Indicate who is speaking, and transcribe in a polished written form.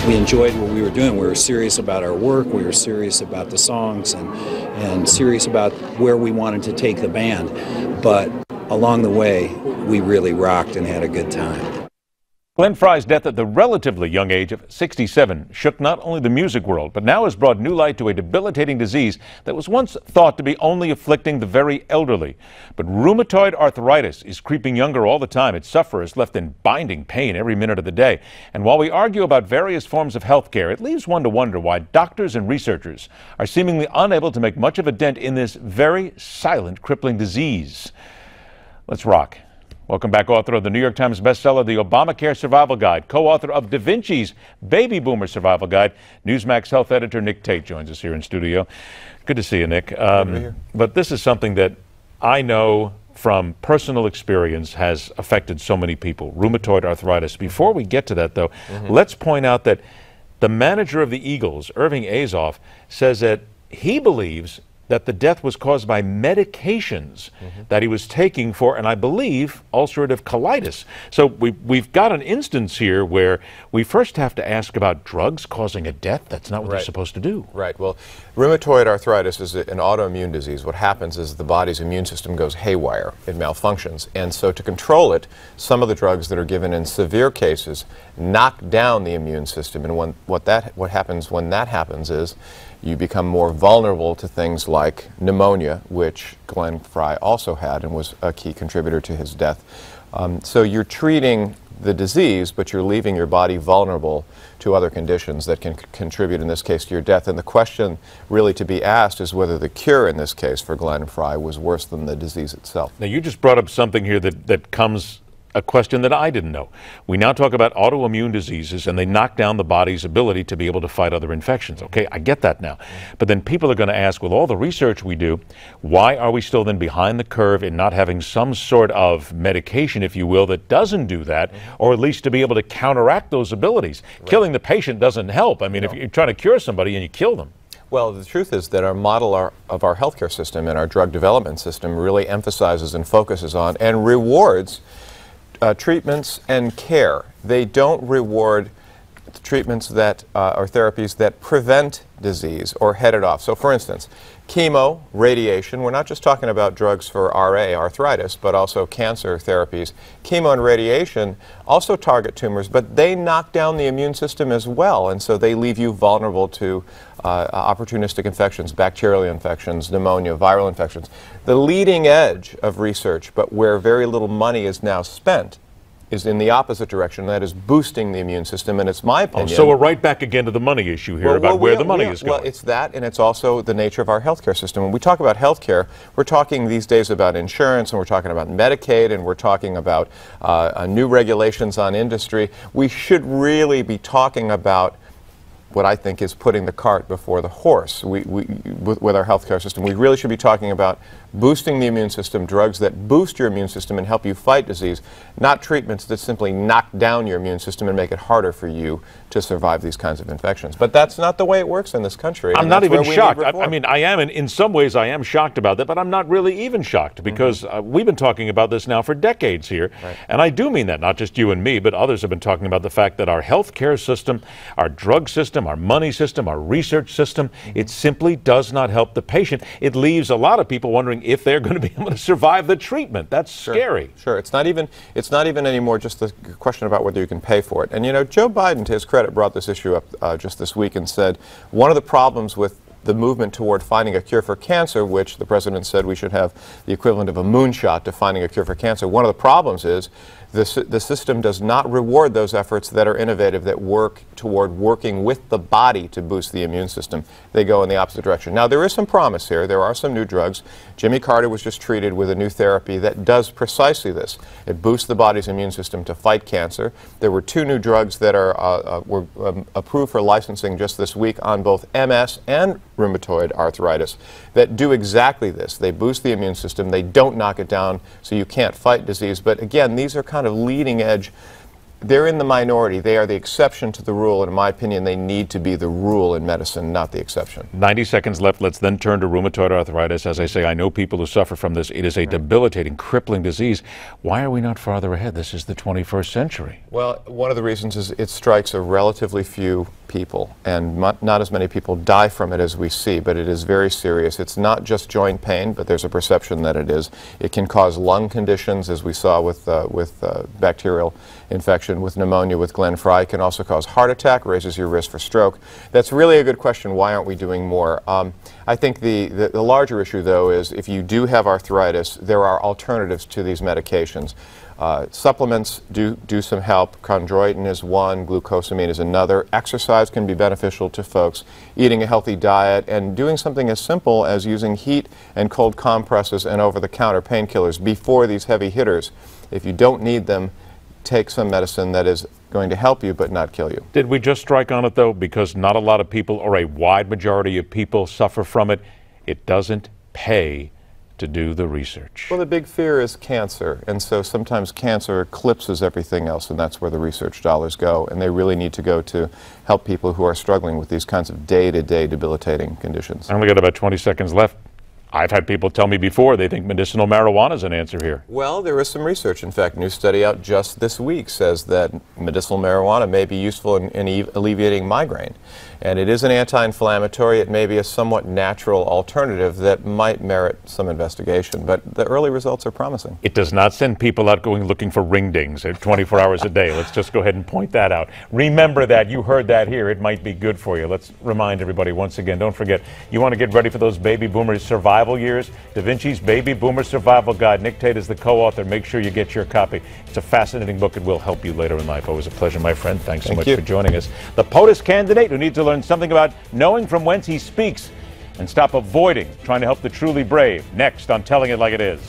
Speaker 1: we enjoyed what we were doing. We were serious about our work, we were serious about the songs, and serious about where we wanted to take the band. But along the way, we really rocked and had a good time.
Speaker 2: Glenn Frey's death at the relatively young age of 67 shook not only the music world, but now has brought new light to a debilitating disease that was once thought to be only afflicting the very elderly. But rheumatoid arthritis is creeping younger all the time. Its sufferers left in binding pain every minute of the day. And while we argue about various forms of health care, it leaves one to wonder why doctors and researchers are seemingly unable to make much of a dent in this very silent, crippling disease. Let's rock. Welcome back, author of the New York Times bestseller, The Obamacare Survival Guide, co-author of Da Vinci's Baby Boomer Survival Guide. Newsmax health editor Nick Tate joins us here in studio. Good to see you, Nick.
Speaker 3: Good to be here.
Speaker 2: But this is something that I know from personal experience has affected so many people, rheumatoid arthritis. Before we get to that, though, let's point out that the manager of the Eagles, Irving Azoff, says that he believes that the death was caused by medications that he was taking for, and I believe, ulcerative colitis. So we've got an instance here where we first have to ask about drugs causing a death. That's not what they're supposed to do.
Speaker 3: Right. Well, rheumatoid arthritis is an autoimmune disease. What happens is the body's immune system goes haywire. It malfunctions. And so to control it, some of the drugs that are given in severe cases knock down the immune system. And what happens when that happens is you become more vulnerable to things like pneumonia, which Glenn Frey also had and was a key contributor to his death. So you're treating the disease, but you're leaving your body vulnerable to other conditions that can contribute, in this case, to your death. And the question really to be asked is whether the cure in this case for Glenn Frey was worse than the disease itself.
Speaker 2: Now, you just brought up something here that comes a question that I didn't know. We now talk about autoimmune diseases, and they knock down the body's ability to be able to fight other infections. Okay, I get that now. But then people are going to ask, with all the research we do, why are we still then behind the curve in not having some sort of medication, if you will, that doesn't do that, or at least to be able to counteract those abilities? Killing the patient doesn't help. I mean, if you're trying to cure somebody and you kill them.
Speaker 3: Well, the truth is that our model of our healthcare system and our drug development system really emphasizes and focuses on and rewards treatments and care. They don't reward treatments that or therapies that prevent disease or head it off. So for instance, chemo, radiation, we're not just talking about drugs for RA, arthritis, but also cancer therapies. Chemo and radiation also target tumors, but they knock down the immune system as well, and so they leave you vulnerable to opportunistic infections, bacterial infections, pneumonia, viral infections. The leading edge of research, but where very little money is now spent, is in the opposite direction. That is boosting the immune system, and it's my opinion.
Speaker 2: So we're right back again to the money issue here about where the money is going.
Speaker 3: Well, it's that, and it's also the nature of our healthcare system. When we talk about healthcare, we're talking these days about insurance, and we're talking about Medicaid, and we're talking about new regulations on industry. We should really be talking about what I think is putting the cart before the horse with our healthcare system. We really should be talking about boosting the immune system, drugs that boost your immune system and help you fight disease, not treatments that simply knock down your immune system and make it harder for you to survive these kinds of infections. But that's not the way it works in this country.
Speaker 2: I'm not even shocked. I mean, I am, in some ways I am shocked about that, but I'm not really even shocked because we've been talking about this now for decades here. Right. And I do mean that, not just you and me, but others have been talking about the fact that our healthcare system, our drug system, our money system, our research system, it simply does not help the patient. It leaves a lot of people wondering if they're going to be able to survive the treatment. That's scary.
Speaker 3: Sure. It's not even anymore just the question about whether you can pay for it. And you know, Joe Biden, to his credit, brought this issue up just this week and said one of the problems with the movement toward finding a cure for cancer, which the president said we should have the equivalent of a moonshot to finding a cure for cancer. One of the problems is the system does not reward those efforts that are innovative, that work toward working with the body to boost the immune system. They go in the opposite direction. Now, there is some promise here. There are some new drugs. Jimmy Carter was just treated with a new therapy that does precisely this. It boosts the body's immune system to fight cancer. There were two new drugs that were approved for licensing just this week on both MS and rheumatoid arthritis that do exactly this. They boost the immune system. They don't knock it down so you can't fight disease. But again, these are kind of leading edge they're in the minority. They are the exception to the rule, and in my opinion, they need to be the rule in medicine, not the exception.
Speaker 2: 90 seconds left. Let's then turn to rheumatoid arthritis. As I say, I know people who suffer from this. It is a debilitating, crippling disease. Why are we not farther ahead? This is the 21st century.
Speaker 3: Well, one of the reasons is it strikes a relatively few people, and not as many people die from it as we see, but it is very serious. It's not just joint pain, but there's a perception that it is. It can cause lung conditions, as we saw with bacterial infection, with pneumonia, with Glenn Frey. It can also cause heart attack, raises your risk for stroke. That's really a good question. Why aren't we doing more? I think the larger issue, though, is if you do have arthritis, there are alternatives to these medications. Supplements do some help. Chondroitin is one, glucosamine is another. Exercise can be beneficial to folks. Eating a healthy diet and doing something as simple as using heat and cold compresses and over-the-counter painkillers before these heavy hitters. If you don't need them, take some medicine that is going to help you but not kill you.
Speaker 2: Did we just strike on it, though? Because not a lot of people, or a wide majority of people, suffer from it. It doesn't pay to do the research.
Speaker 3: Well, the big fear is cancer, and so sometimes cancer eclipses everything else, and that's where the research dollars go, and they really need to go to help people who are struggling with these kinds of day-to-day debilitating conditions.
Speaker 2: I only got about 20 seconds left. I've had people tell me before they think medicinal marijuana is an answer here.
Speaker 3: Well, there is some research. In fact, a new study out just this week says that medicinal marijuana may be useful in alleviating migraine. And it is an anti-inflammatory. It may be a somewhat natural alternative that might merit some investigation. But the early results are promising.
Speaker 2: It does not send people out going looking for ring dings at 24 hours a day. Let's just go ahead and point that out. Remember that. You heard that here. It might be good for you. Let's remind everybody once again, don't forget, you want to get ready for those baby boomers' survival years? Da Vinci's Baby Boomer Survival Guide. Nick Tate is the co-author. Make sure you get your copy. It's a fascinating book. It will help you later in life. Always a pleasure, my friend. Thanks so much for joining us. The POTUS candidate who needs to learn something about knowing from whence he speaks and stop avoiding trying to help the truly brave. Next on Telling It Like It Is.